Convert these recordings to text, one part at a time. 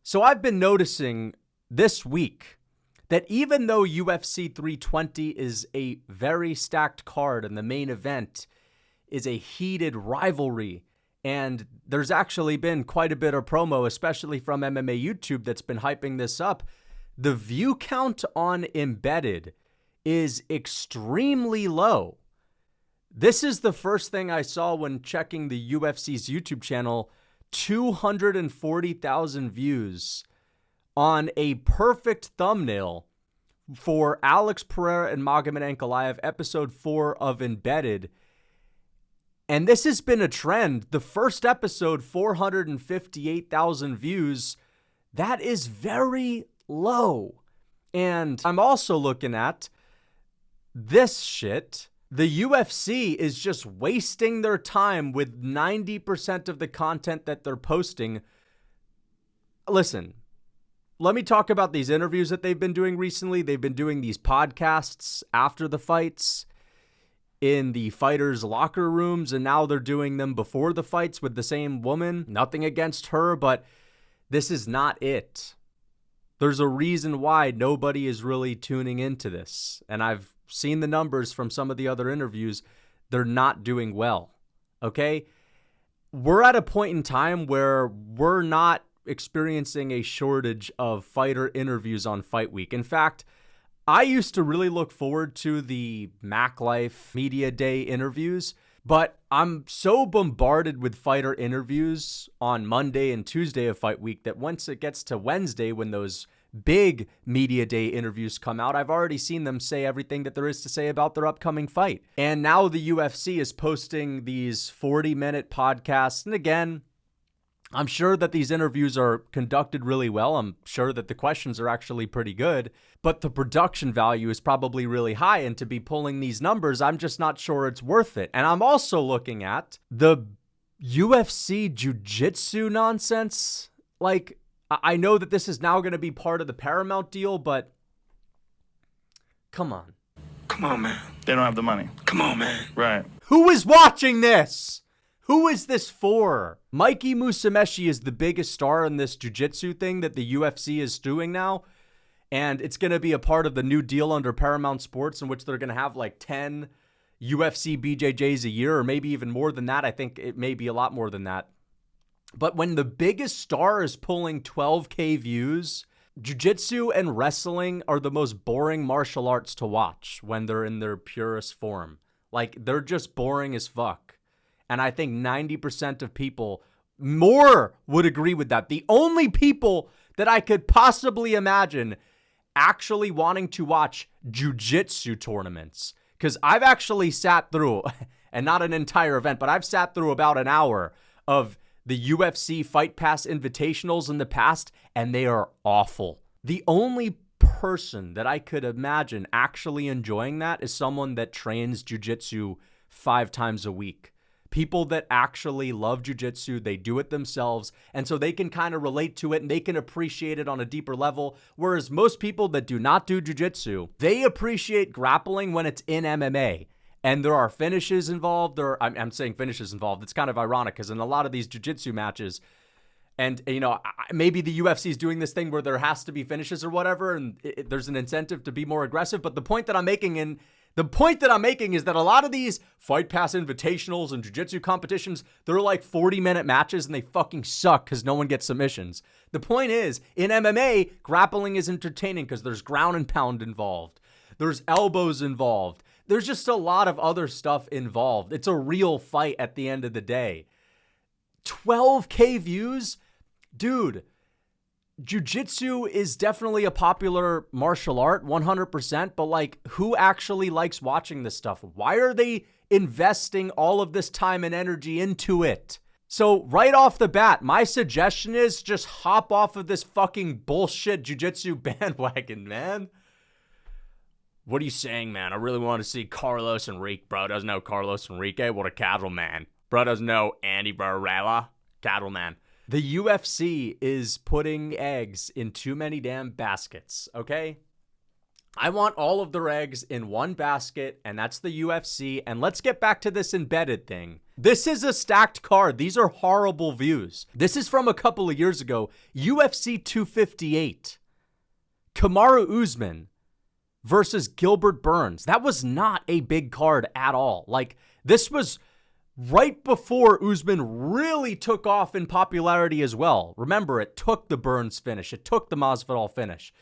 So I've been noticing this week that even though UFC 320 is a very stacked card and the main event is a heated rivalry, and there's actually been quite a bit of promo, especially from MMA YouTube, that's been hyping this up, the view count on Embedded is extremely low. This is the first thing I saw when checking the UFC's YouTube channel. 240,000 views on a perfect thumbnail for Alex Pereira and Magomed Ankalaev, episode 4 of Embedded. And this has been a trend. The first episode, 458,000 views. That is very low. And I'm also looking at this shit. The UFC is just wasting their time with 90% of the content that they're posting. Listen, let me talk about these interviews that they've been doing recently. They've been doing these podcasts after the fights in the fighters' locker rooms, and now they're doing them before the fights with the same woman. Nothing against her, but this is not it. There's a reason why nobody is really tuning into this, and I've seen the numbers from some of the other interviews. They're not doing well, okay? We're at a point in time where we're not experiencing a shortage of fighter interviews on Fight Week. In fact, I used to really look forward to the Mac Life Media Day interviews, but I'm so bombarded with fighter interviews on Monday and Tuesday of Fight Week that once it gets to Wednesday, when those big Media Day interviews come out, I've already seen them say everything that there is to say about their upcoming fight. And now the UFC is posting these 40-minute podcasts. And again, I'm sure that these interviews are conducted really well. I'm sure that the questions are actually pretty good, but the production value is probably really high. And to be pulling these numbers, I'm just not sure it's worth it. And I'm also looking at the UFC jiu-jitsu nonsense. Like, I know that this is now going to be part of the Paramount deal, but come on. Come on, man. They don't have the money. Come on, man. Right. Who is watching this? Who is this for? Mikey Musumeci is the biggest star in this jiu-jitsu thing that the UFC is doing now. And it's going to be a part of the new deal under Paramount Sports, in which they're going to have like 10 UFC BJJs a year, or maybe even more than that. I think it may be a lot more than that. But when the biggest star is pulling 12K views, jiu-jitsu and wrestling are the most boring martial arts to watch when they're in their purest form. Like, they're just boring as fuck. And I think 90% of people more would agree with that. The only people that I could possibly imagine actually wanting to watch jiu-jitsu tournaments, because I've actually sat through, and not an entire event, but I've sat through about an hour of the UFC Fight Pass Invitationals in the past, and they are awful. The only person that I could imagine actually enjoying that is someone that trains jiu-jitsu 5 times a week. People that actually love jiu-jitsu, they do it themselves, and so they can kind of relate to it and they can appreciate it on a deeper level, whereas most people that do not do jiu-jitsu, they appreciate grappling when it's in MMA. And there are finishes involved. I'm saying finishes involved. It's kind of ironic because in a lot of these jiu-jitsu matches, and, you know, maybe the UFC is doing this thing where there has to be finishes or whatever, and there's an incentive to be more aggressive. But the point that I'm making is that a lot of these Fight Pass Invitationals and jiu-jitsu competitions, they're like 40-minute matches and they fucking suck because no one gets submissions. The point is, in MMA, grappling is entertaining because there's ground and pound involved. There's elbows involved. There's just a lot of other stuff involved. It's a real fight at the end of the day. 12K views? Dude, jiu-jitsu is definitely a popular martial art, 100%, but like, who actually likes watching this stuff? Why are they investing all of this time and energy into it? So right off the bat, my suggestion is just hop off of this fucking bullshit jiu-jitsu bandwagon, man. What are you saying, man? I really want to see Carlos Enrique. Bro doesn't know Carlos Enrique. What a casual man. Bro doesn't know Andy Barrella. Cattle man. The UFC is putting eggs in too many damn baskets, okay? I want all of their eggs in one basket, and that's the UFC. And let's get back to this embedded thing. This is a stacked card. These are horrible views. This is from a couple of years ago. UFC 258. Kamaru Usman versus Gilbert Burns. That was not a big card at all. Like, this was right before Usman really took off in popularity as well. Remember, it took the Burns finish. It took the Masvidal finish.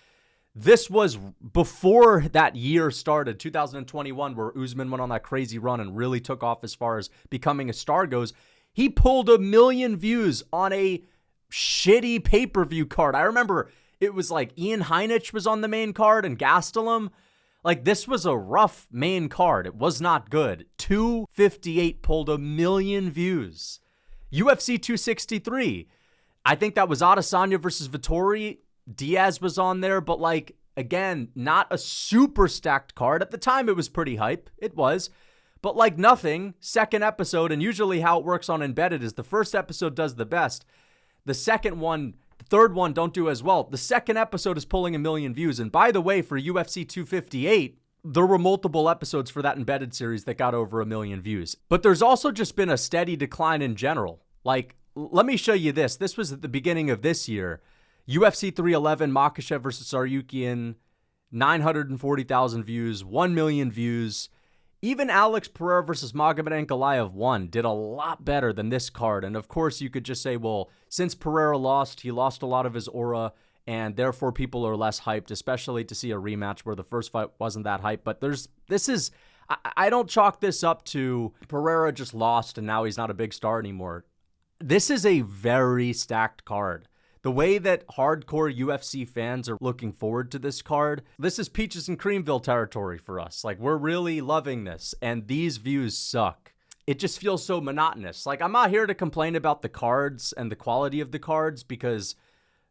This was before that year started, 2021, where Usman went on that crazy run and really took off as far as becoming a star goes. He pulled 1 million views on a shitty pay-per-view card. I remember it was like Ian Heinich was on the main card and Gastelum. Like, this was a rough main card. It was not good. 258 pulled 1 million views. UFC 263. I think that was Adesanya versus Vettori. Diaz was on there, but like, again, not a super stacked card. At the time, it was pretty hype. It was. But like nothing, second episode, and usually how it works on Embedded is the first episode does the best. The second one, the third one don't do as well. The second episode is pulling 1 million views. And by the way, for UFC 258, there were multiple episodes for that Embedded series that got over 1 million views. But there's also just been a steady decline in general. Like, let me show you this. This was at the beginning of this year. UFC 311, Makhachev versus Saryukian, 940,000 views, 1 million views. Even Alex Pereira versus Magomed Ankalaev 1 did a lot better than this card. And of course, you could just say, well, since Pereira lost, he lost a lot of his aura, and therefore people are less hyped, especially to see a rematch where the first fight wasn't that hyped. But I don't chalk this up to Pereira just lost and now he's not a big star anymore. This is a very stacked card. The way that hardcore UFC fans are looking forward to this card, this is peaches and creamville territory for us. Like, we're really loving this, and these views suck. It just feels so monotonous. Like, I'm not here to complain about the cards and the quality of the cards, because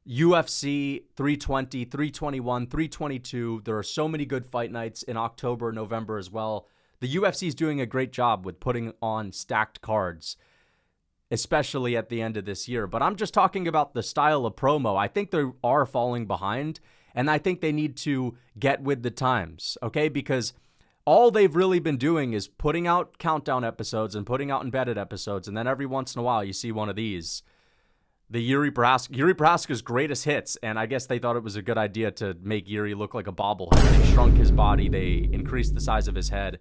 UFC 320, 321, 322, there are so many good fight nights in October, November as well. The UFC is doing a great job with putting on stacked cards, especially at the end of this year. But I'm just talking about the style of promo. I think they are falling behind, and I think they need to get with the times, okay? Because all they've really been doing is putting out countdown episodes and putting out embedded episodes, and then every once in a while you see one of these. The Yuri Prohaska's greatest hits, and I guess they thought it was a good idea to make Yuri look like a bobblehead. They shrunk his body. They increased the size of his head.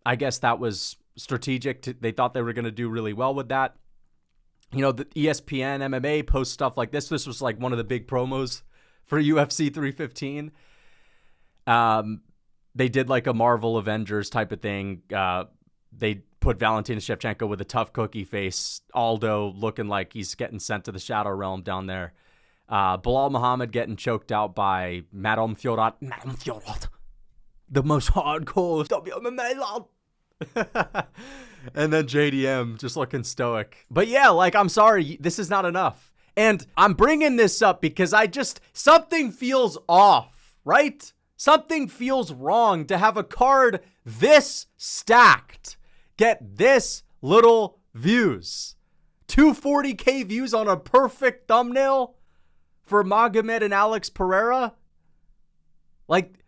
I guess that was strategic. They thought they were going to do really well with that. You know, the ESPN MMA posts stuff like this. This was like one of the big promos for UFC 315. They did like a Marvel Avengers type of thing. They put Valentina Shevchenko with a tough cookie face. Aldo looking like he's getting sent to the Shadow Realm down there. Bilal Muhammad getting choked out by Madame Fiorat. The most hardcore WMMA love. And then JDM just looking stoic. But yeah, like, I'm sorry, this is not enough. And I'm bringing this up because something feels off, right? Something feels wrong to have a card this stacked get this little views. 240K views on a perfect thumbnail for Magomed and Alex Pereira. Like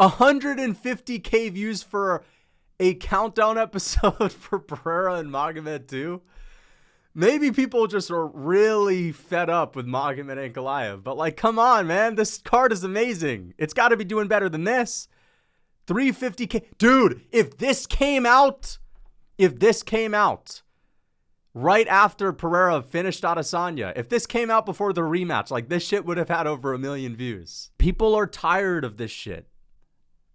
150K views for a countdown episode for Pereira and Magomed too. Maybe people just are really fed up with Magomed and Ankalaev. But like, come on, man. This card is amazing. It's got to be doing better than this. 350K. Dude, if this came out right after Pereira finished Adesanya, if this came out before the rematch, like, this shit would have had over 1 million views. People are tired of this shit.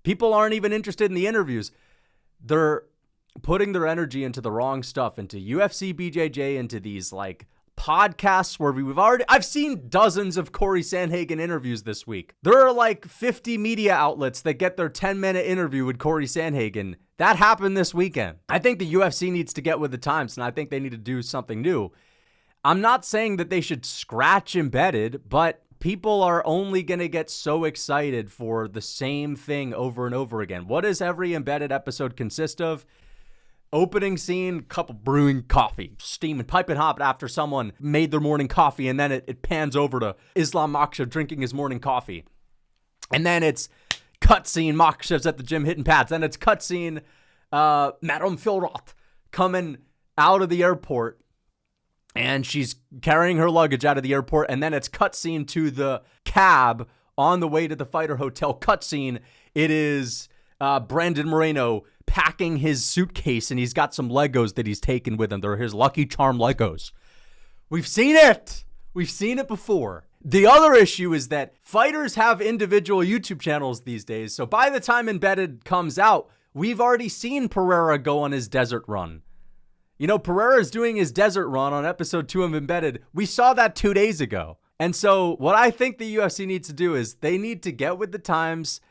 People aren't even interested in the interviews. They're putting their energy into the wrong stuff, into UFC BJJ, into these like podcasts where I've seen dozens of Corey Sandhagen interviews this week. There are like 50 media outlets that get their 10-minute interview with Corey Sandhagen. That happened this weekend. I think the UFC needs to get with the times, and I think they need to do something new. I'm not saying that they should scratch embedded, but people are only going to get so excited for the same thing over and over again. What does every embedded episode consist of? Opening scene, couple brewing coffee, steaming, piping hot after someone made their morning coffee, and then it pans over to Islam Makhachev drinking his morning coffee. And then it's cutscene Makhachev's at the gym hitting pads. Then it's cutscene Madame Philroth coming out of the airport. And she's carrying her luggage out of the airport. And then it's cutscene to the cab on the way to the fighter hotel. Cutscene, it is Brandon Moreno packing his suitcase. And he's got some Legos that he's taken with him. They're his Lucky Charm Legos. We've seen it. We've seen it before. The other issue is that fighters have individual YouTube channels these days. So by the time Embedded comes out, we've already seen Pereira go on his desert run. You know, Pereira's doing his desert run on episode 2 of Embedded. We saw that 2 days ago. And so what I think the UFC needs to do is they need to get with the times,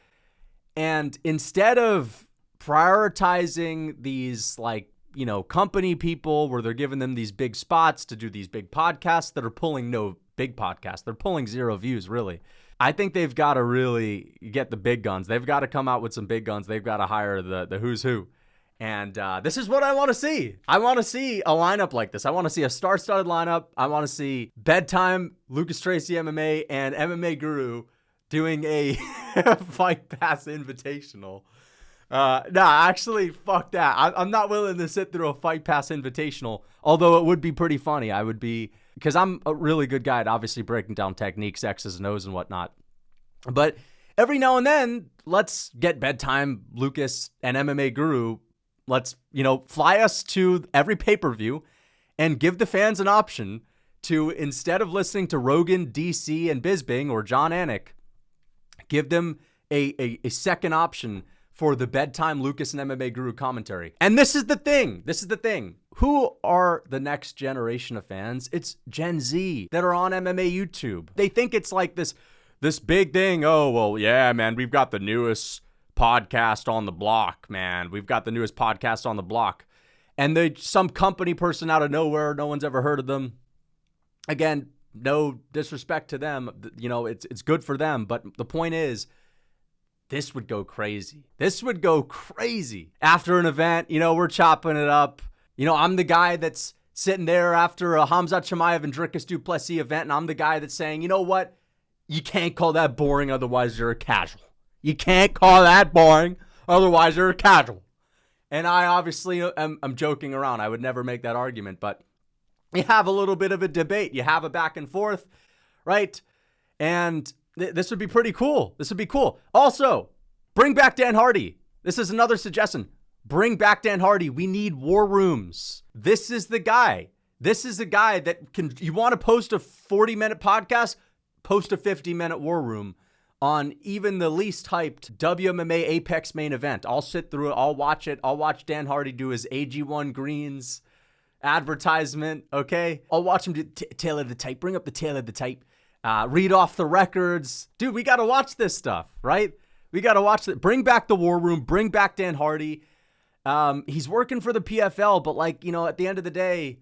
and instead of prioritizing these, like, you know, company people where they're giving them these big spots to do these big podcasts that are pulling no big podcasts. They're pulling 0 views, really. I think they've got to really get the big guns. They've got to come out with some big guns. They've got to hire the who's who. And this is what I want to see. I want to see a lineup like this. I want to see a star-studded lineup. I want to see Bedtime, Lucas Tracy MMA, and MMA Guru doing a Fight Pass Invitational. Actually, fuck that. I'm not willing to sit through a Fight Pass Invitational, although it would be pretty funny. I would be, because I'm a really good guy at obviously breaking down techniques, X's and O's and whatnot. But every now and then, let's get Bedtime, Lucas, and MMA Guru. Let's, you know, fly us to every pay-per-view and give the fans an option to, instead of listening to Rogan, DC, and Bisping or John Anik, give them a second option for the Bedtime, Lucas, and MMA Guru commentary. And this is the thing. Who are the next generation of fans? It's Gen Z that are on MMA YouTube. They think it's like this big thing. Oh, well, yeah, man, we've got the newest podcast on the block, man. We've got the newest podcast on the block. And some company person out of nowhere, no one's ever heard of them. Again, no disrespect to them. You know, it's good for them. But the point is, this would go crazy. This would go crazy. After an event, you know, we're chopping it up. You know, I'm the guy that's sitting there after a Khamzat Chimaev and Dricus du Plessis event, and I'm the guy that's saying, you know what? You can't call that boring, otherwise you're a casual. You can't call that boring, otherwise you're a casual. And I obviously am joking around. I would never make that argument, but you have a little bit of a debate. You have a back and forth, right? And this would be pretty cool. This would be cool. Also, bring back Dan Hardy. This is another suggestion. Bring back Dan Hardy. We need war rooms. This is the guy. This is the guy that can, you want to post a 40-minute podcast? Post a 50-minute war room on even the least hyped WMMA Apex main event. I'll sit through it. I'll watch it. I'll watch Dan Hardy do his AG1 Greens advertisement, okay? I'll watch him do tailor the tape. Bring up the tailor the tape. Read off the records. Dude, we got to watch this stuff, right? We got to watch it. Bring back the war room. Bring back Dan Hardy. He's working for the PFL, but, like, you know, at the end of the day,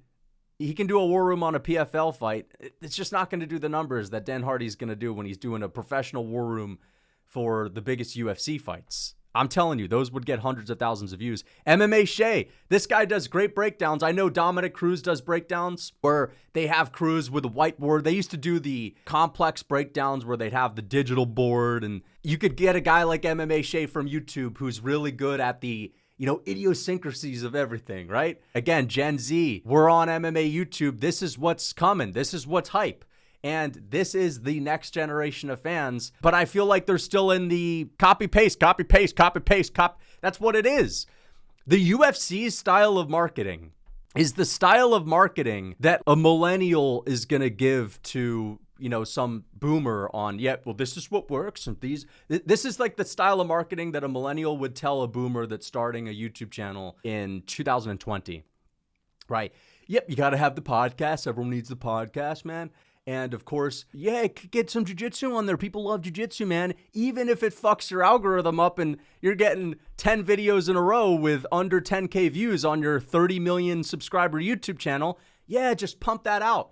he can do a war room on a PFL fight. It's just not going to do the numbers that Dan Hardy's going to do when he's doing a professional war room for the biggest UFC fights. I'm telling you, those would get hundreds of thousands of views. MMA Shea, this guy does great breakdowns. I know Dominic Cruz does breakdowns where they have Cruz with a whiteboard. They used to do the complex breakdowns where they'd have the digital board, and you could get a guy like MMA Shea from YouTube who's really good at the, you know, idiosyncrasies of everything, right? Again, Gen Z, we're on MMA YouTube. This is what's coming. This is what's hype. And this is the next generation of fans. But I feel like they're still in the copy-paste. That's what it is. The UFC's style of marketing is the style of marketing that a millennial is going to give to, you know, some boomer on, well, this is what works. And this is like the style of marketing that a millennial would tell a boomer that's starting a YouTube channel in 2020, right? Yep, you got to have the podcast. Everyone needs the podcast, man. And of course, get some jiu-jitsu on there. People love jiu-jitsu, man. Even if it fucks your algorithm up and you're getting 10 videos in a row with under 10K views on your 30 million subscriber YouTube channel, just pump that out.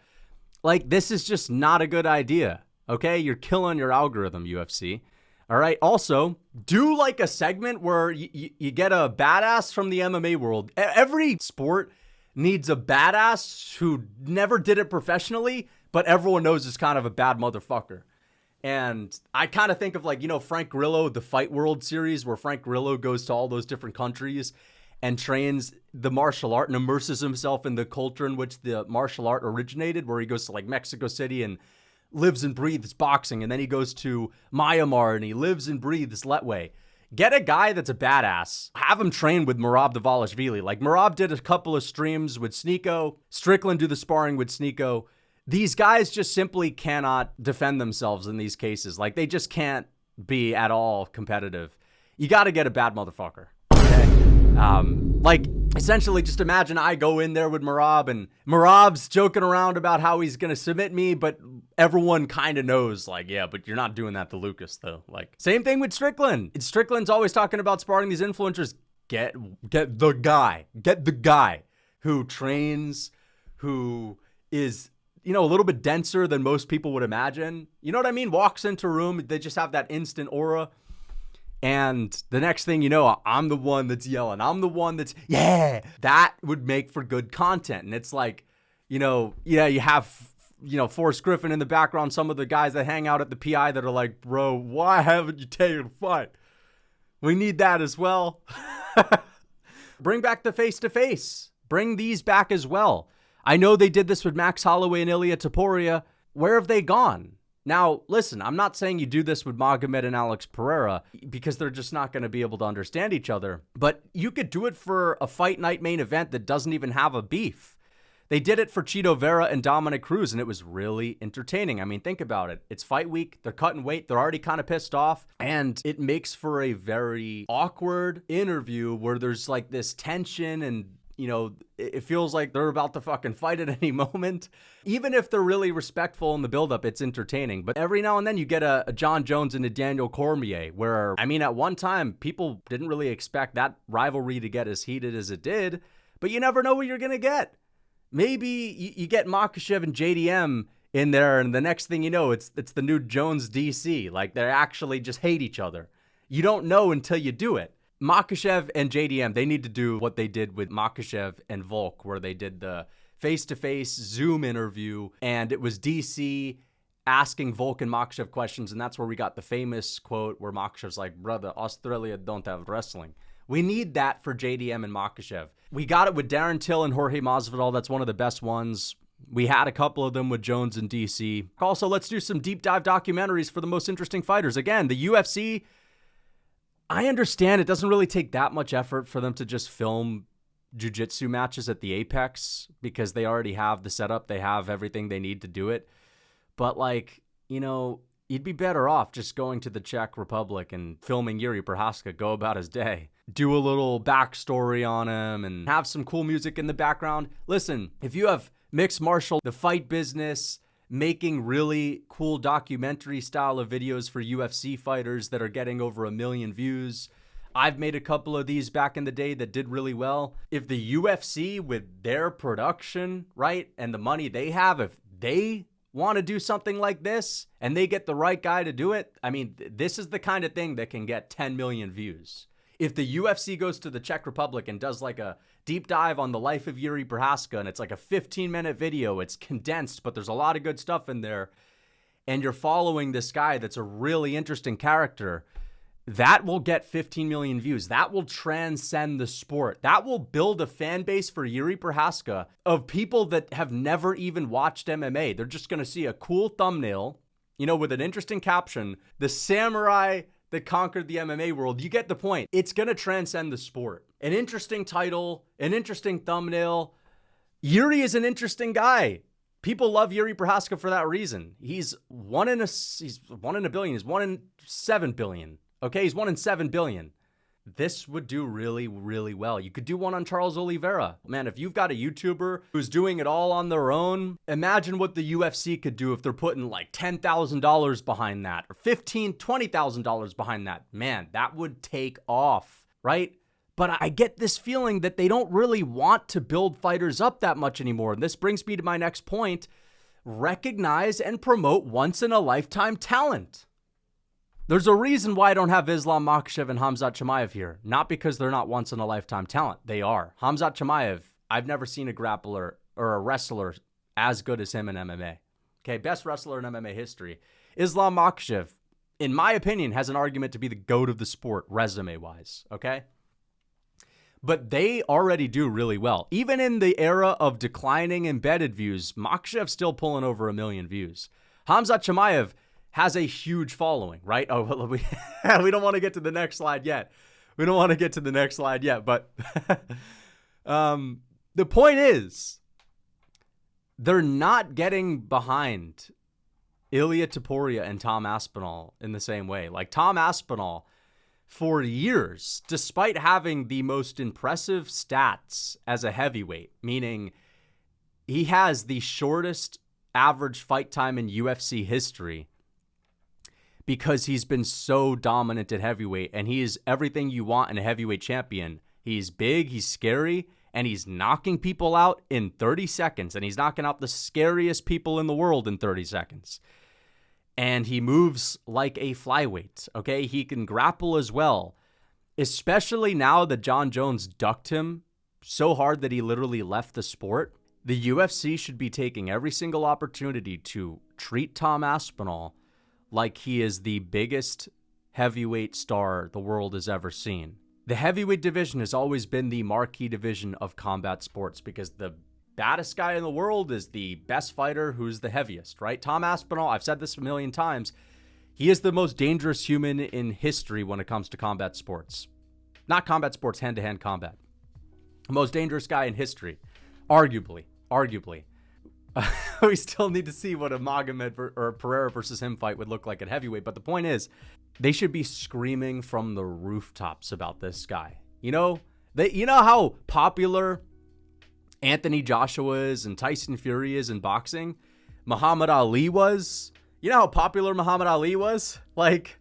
Like, this is just not a good idea, okay? You're killing your algorithm, UFC. All right, also, do like a segment where you get a badass from the MMA world. Every sport needs a badass who never did it professionally, but everyone knows is kind of a bad motherfucker. And I kind of think of like, Frank Grillo, the Fight World series, where Frank Grillo goes to all those different countries and trains the martial art and immerses himself in the culture in which the martial art originated, where he goes to like Mexico City and lives and breathes boxing. And then he goes to Myanmar and he lives and breathes Letway. Get a guy that's a badass. Have him train with Merab Dvalishvili. Like Merab did a couple of streams with Sneeko. Strickland do the sparring with Sneeko. These guys just simply cannot defend themselves in these cases. Like they just can't be at all competitive. You got to get a bad motherfucker. Okay. Like essentially just imagine I go in there with Merab and Merab's joking around about how he's going to submit me, but everyone kind of knows like, yeah, but you're not doing that to Lucas though. Like same thing with Strickland. Strickland's always talking about sparring these influencers. Get the guy who trains, who is, a little bit denser than most people would imagine. You know what I mean? Walks into a room, they just have that instant aura. And the next thing you know, I'm the one that's yelling. I'm the one that's, yeah. That would make for good content. And it's like, you have, Forrest Griffin in the background. Some of the guys that hang out at the PI that are like, bro, why haven't you taken a fight? We need that as well. Bring back the face-to-face. Bring these back as well. I know they did this with Max Holloway and Ilia Topuria. Where have they gone? Now, listen, I'm not saying you do this with Magomed and Alex Pereira because they're just not going to be able to understand each other. But you could do it for a fight night main event that doesn't even have a beef. They did it for Chito Vera and Dominic Cruz, and it was really entertaining. I mean, think about it. It's fight week. They're cutting weight. They're already kind of pissed off. And it makes for a very awkward interview where there's like this tension and it feels like they're about to fucking fight at any moment. Even if they're really respectful in the buildup, it's entertaining. But every now and then you get a John Jones and a Daniel Cormier where, at one time, people didn't really expect that rivalry to get as heated as it did. But you never know what you're going to get. Maybe you get Makhachev and JDM in there, and the next thing you know, it's the new Jones DC. Like, they actually just hate each other. You don't know until you do it. Makhachev and JDM, they need to do what they did with Makhachev and Volk, where they did the face-to-face Zoom interview, and it was DC asking Volk and Makhachev questions, and that's where we got the famous quote where Makhachev's like, brother, Australia don't have wrestling. We need that for JDM and Makhachev. We got it with Darren Till and Jorge Masvidal. That's one of the best ones. We had a couple of them with Jones and DC. Also, let's do some deep dive documentaries for the most interesting fighters. Again, the UFC, I understand it doesn't really take that much effort for them to just film jiu-jitsu matches at the Apex because they already have the setup. They have everything they need to do it. But you'd be better off just going to the Czech Republic and filming Yuri Prochazka go about his day. Do a little backstory on him and have some cool music in the background. Listen, if you have mixed martial, the fight business, making really cool documentary style of videos for UFC fighters that are getting over 1 million views. I've made a couple of these back in the day that did really well. If the UFC with their production, right, and the money they have, if they want to do something like this and they get the right guy to do it, this is the kind of thing that can get 10 million views. If the UFC goes to the Czech Republic and does like a deep dive on the life of Yuri Prochazka, and it's like a 15-minute video, it's condensed, but there's a lot of good stuff in there, and you're following this guy that's a really interesting character, that will get 15 million views. That will transcend the sport. That will build a fan base for Yuri Prochazka of people that have never even watched MMA. They're just going to see a cool thumbnail, with an interesting caption, the samurai that conquered the MMA world. You get the point. It's going to transcend the sport. An interesting title, an interesting thumbnail. Yuri is an interesting guy. People love Yuri Prochazka for that reason. He's one in a billion. He's 1 in 7 billion. Okay, he's 1 in 7 billion. This would do really, really well. You could do one on Charles Oliveira. Man, if you've got a YouTuber who's doing it all on their own, imagine what the UFC could do if they're putting like $10,000 behind that or $15,000, $20,000 behind that. Man, that would take off, right? But I get this feeling that they don't really want to build fighters up that much anymore. And this brings me to my next point. Recognize and promote once-in-a-lifetime talent. There's a reason why I don't have Islam Makhachev and Khamzat Chimaev here. Not because they're not once-in-a-lifetime talent. They are. Khamzat Chimaev, I've never seen a grappler or a wrestler as good as him in MMA. Okay, best wrestler in MMA history. Islam Makhachev, in my opinion, has an argument to be the GOAT of the sport, resume-wise, okay? But they already do really well. Even in the era of declining embedded views, Makhachev's still pulling over 1 million views. Khamzat Chimaev has a huge following, right? Oh, well, we don't want to get to the next slide yet. But the point is, they're not getting behind Ilia Topuria and Tom Aspinall in the same way. Like Tom Aspinall, for years, despite having the most impressive stats as a heavyweight, meaning he has the shortest average fight time in UFC history because he's been so dominant at heavyweight, and he is everything you want in a heavyweight champion. He's big, he's scary, and he's knocking people out in 30 seconds, and he's knocking out the scariest people in the world in 30 seconds. And he moves like a flyweight, okay? He can grapple as well, especially now that John Jones ducked him so hard that he literally left the sport. The UFC should be taking every single opportunity to treat Tom Aspinall like he is the biggest heavyweight star the world has ever seen. The heavyweight division has always been the marquee division of combat sports because the baddest guy in the world is the best fighter who's the heaviest, right? Tom Aspinall, I've said this a million times, he is the most dangerous human in history when it comes to combat sports. Not combat sports, hand-to-hand combat. The most dangerous guy in history, arguably. We still need to see what a Magomed or a Pereira versus him fight would look like at heavyweight. But the point is, they should be screaming from the rooftops about this guy. You know how popular Anthony Joshua is and Tyson Fury is in boxing? Muhammad Ali was? You know how popular Muhammad Ali was? Like,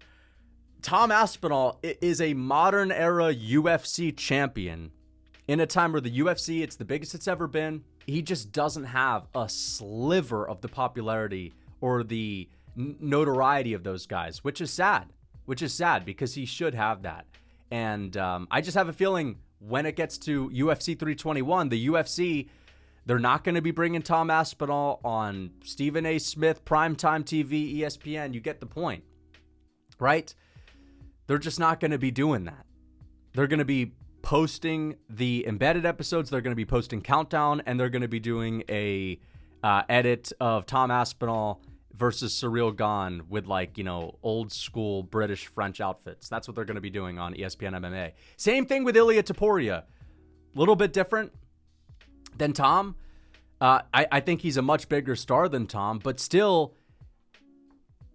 Tom Aspinall is a modern era UFC champion in a time where the UFC, it's the biggest it's ever been. He just doesn't have a sliver of the popularity or the notoriety of those guys, which is sad because he should have that. And I just have a feeling when it gets to UFC 321, the UFC, they're not going to be bringing Tom Aspinall on Stephen A. Smith, Primetime TV, ESPN. You get the point, right? They're just not going to be doing that. They're going to be posting the embedded episodes. They're going to be posting Countdown, and they're going to be doing a edit of Tom Aspinall versus Cyril Gane with, like, you know, old school British French outfits. That's what they're going to be doing on ESPN MMA. Same thing with Ilia Topuria. A little bit different than Tom. I think he's a much bigger star than Tom, but still,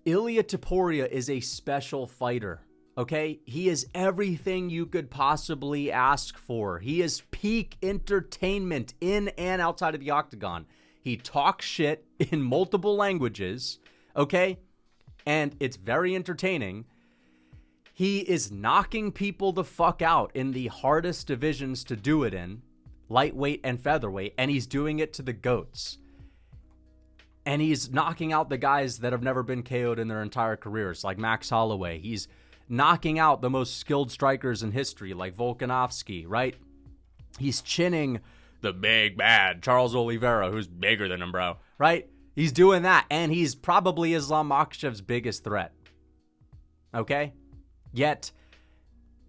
Ilia Topuria is a special fighter. Okay, he is everything you could possibly ask for. He is peak entertainment in and outside of the octagon. He talks shit in multiple languages, okay? And it's very entertaining. He is knocking people the fuck out in the hardest divisions to do it in, lightweight and featherweight, and he's doing it to the GOATs. And he's knocking out the guys that have never been KO'd in their entire careers, like Max Holloway. He's knocking out the most skilled strikers in history, like Volkanovski, right? He's chinning the big bad Charles Oliveira, who's bigger than him, bro, right? He's doing that, and he's probably Islam Makhachev's biggest threat, okay? Yet,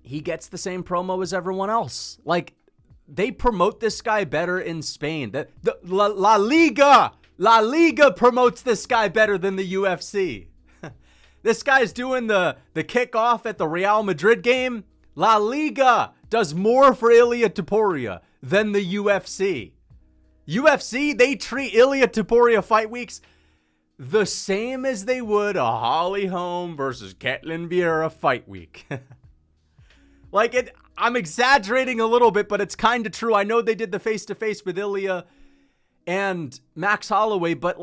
he gets the same promo as everyone else. Like, they promote this guy better in Spain. La Liga promotes this guy better than the UFC. This guy's doing the kickoff at the Real Madrid game. La Liga does more for Ilia Topuria than the UFC. UFC, they treat Ilia Topuria fight weeks the same as they would a Holly Holm versus Ketlin Vieira fight week. I'm exaggerating a little bit, but it's kind of true. I know they did the face-to-face with Ilia and Max Holloway, but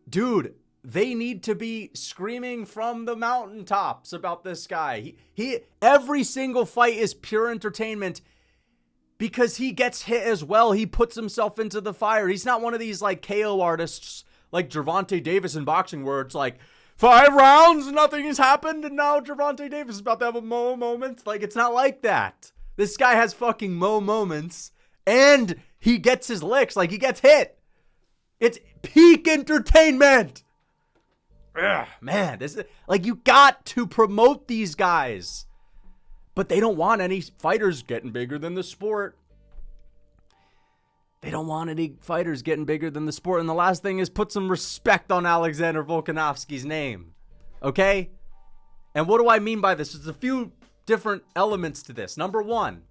dude, they need to be screaming from the mountaintops about this guy. He every single fight is pure entertainment because he gets hit as well. He puts himself into the fire. He's not one of these KO artists like Gervonta Davis in boxing where it's 5 rounds, nothing has happened, and now Gervonta Davis is about to have a Mo moment. It's not like that. This guy has fucking Mo moments, and he gets his licks. He gets hit. It's peak entertainment. Ugh, man, this is like, you got to promote these guys. But they don't want any fighters getting bigger than the sport. They don't want any fighters getting bigger than the sport. And the last thing is, put some respect on Alexander Volkanovski's name. Okay? And what do I mean by this? There's a few different elements to this. Number one,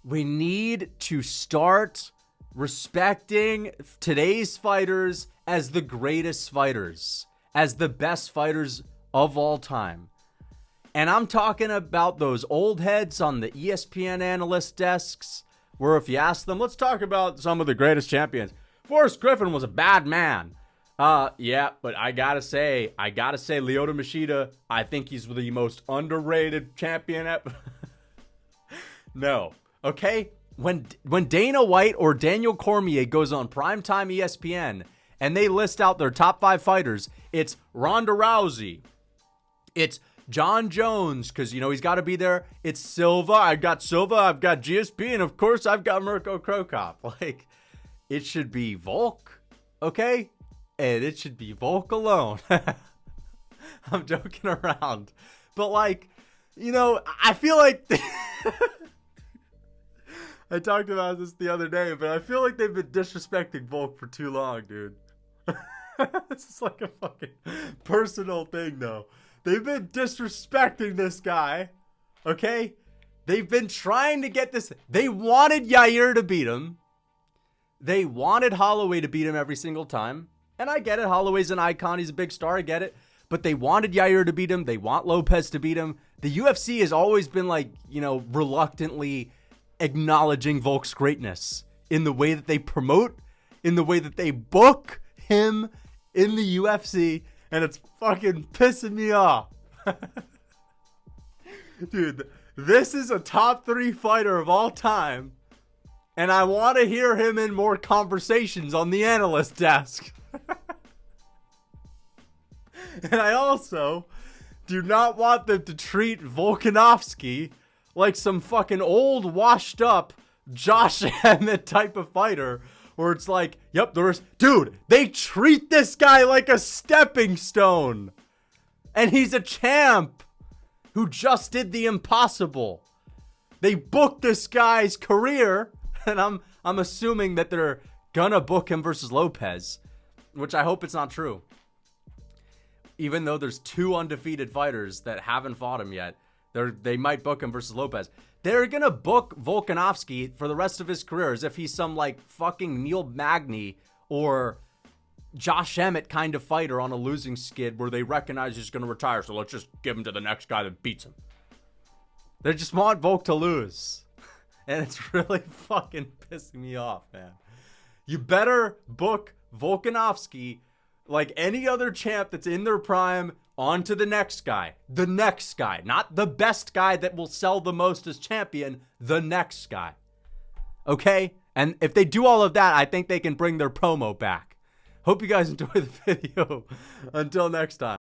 we need to start respecting today's fighters as the greatest fighters, as the best fighters of all time. And I'm talking about those old heads on the ESPN analyst desks, where if you ask them, let's talk about some of the greatest champions. Forrest Griffin was a bad man. Yeah, but I gotta say, Lyoto Machida, I think he's the most underrated champion ever. No, okay? When Dana White or Daniel Cormier goes on primetime ESPN and they list out their top 5 fighters, it's Ronda Rousey, it's John Jones, because, he's got to be there. It's Silva. I've got GSP, and of course, I've got Mirko Krokop. Like, it should be Volk, okay? And it should be Volk alone. I'm joking around. But, like, I feel like... I talked about this the other day, but I feel like they've been disrespecting Volk for too long, dude. This is like a fucking personal thing, though. They've been disrespecting this guy, okay? They've been trying to get this. They wanted Yair to beat him. They wanted Holloway to beat him every single time. And I get it. Holloway's an icon. He's a big star. I get it. But they wanted Yair to beat him. They want Lopez to beat him. The UFC has always been like, reluctantly acknowledging Volk's greatness in the way that they promote, in the way that they book him in the UFC. And it's fucking pissing me off. Dude, this is a top 3 fighter of all time. And I want to hear him in more conversations on the analyst desk. And I also do not want them to treat Volkanovski like some fucking old, washed up Josh Emmett type of fighter. Where it's like, yep, dude, they treat this guy like a stepping stone. And he's a champ who just did the impossible. They booked this guy's career, and I'm assuming that they're gonna book him versus Lopez, which I hope it's not true. Even though there's 2 undefeated fighters that haven't fought him yet, they might book him versus Lopez. They're going to book Volkanovski for the rest of his career as if he's some, like, fucking Neil Magny or Josh Emmett kind of fighter on a losing skid where they recognize he's going to retire, so let's just give him to the next guy that beats him. They just want Volk to lose. And it's really fucking pissing me off, man. You better book Volkanovski like any other champ that's in their prime, on to the next guy. The next guy. Not the best guy that will sell the most as champion. The next guy. Okay? And if they do all of that, I think they can bring their promo back. Hope you guys enjoy the video. Until next time.